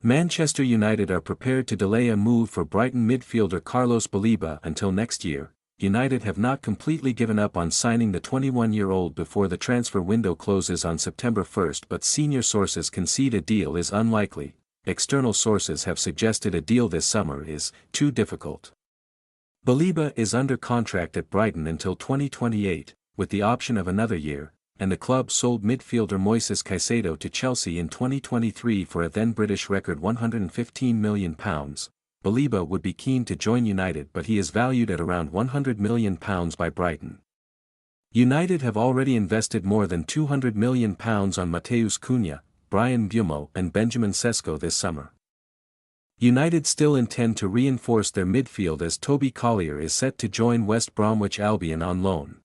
Manchester United are prepared to delay a move for Brighton midfielder Carlos Baleba until next year. United have not completely given up on signing the 21-year-old before the transfer window closes on September 1, but senior sources concede a deal is unlikely. External sources have suggested a deal this summer is too difficult. Baleba is under contract at Brighton until 2028, with the option of another year, and the club sold midfielder Moises Caicedo to Chelsea in 2023 for a then British record £115 million. Baleba would be keen to join United, but he is valued at around £100 million by Brighton. United have already invested more than £200 million on Matheus Cunha, Bryan Mbeumo and Benjamin Sesko this summer. United still intend to reinforce their midfield as Toby Collier is set to join West Bromwich Albion on loan.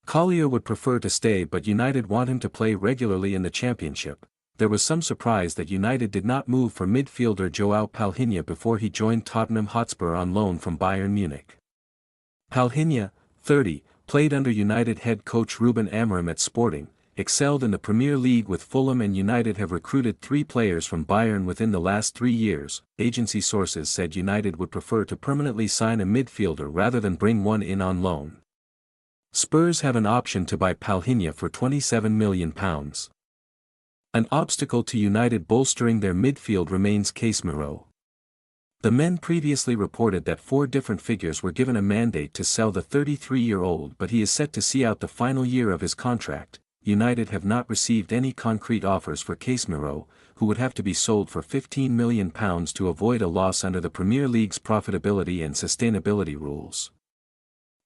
Collier would prefer to stay, but United want him to play regularly in the Championship. There was some surprise that United did not move for midfielder João Palhinha before he joined Tottenham Hotspur on loan from Bayern Munich. Palhinha, 30, played under United head coach Ruben Amorim at Sporting, excelled in the Premier League with Fulham, and United have recruited 3 players from Bayern within the last 3 years. Agency sources said United would prefer to permanently sign a midfielder rather than bring one in on loan. Spurs have an option to buy Palhinha for £27 million. An obstacle to United bolstering their midfield remains Casemiro. The men previously reported that 4 different figures were given a mandate to sell the 33-year-old, but he is set to see out the final year of his contract. United have not received any concrete offers for Casemiro, who would have to be sold for £15 million to avoid a loss under the Premier League's profitability and sustainability rules.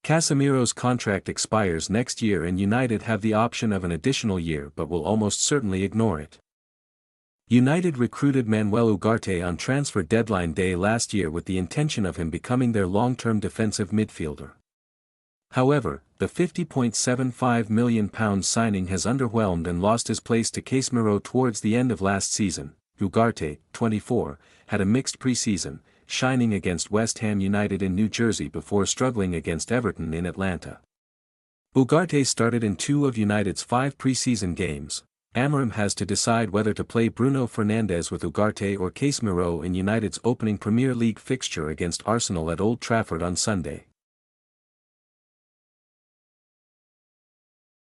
Casemiro's contract expires next year and United have the option of an additional year but will almost certainly ignore it. United recruited Manuel Ugarte on transfer deadline day last year with the intention of him becoming their long-term defensive midfielder. However, the £50.75 million signing has underwhelmed and lost his place to Casemiro towards the end of last season. Ugarte, 24, had a mixed pre-season, shining against West Ham United in New Jersey before struggling against Everton in Atlanta. Ugarte started in 2 of United's 5 pre-season games. Amorim has to decide whether to play Bruno Fernandes with Ugarte or Casemiro in United's opening Premier League fixture against Arsenal at Old Trafford on Sunday.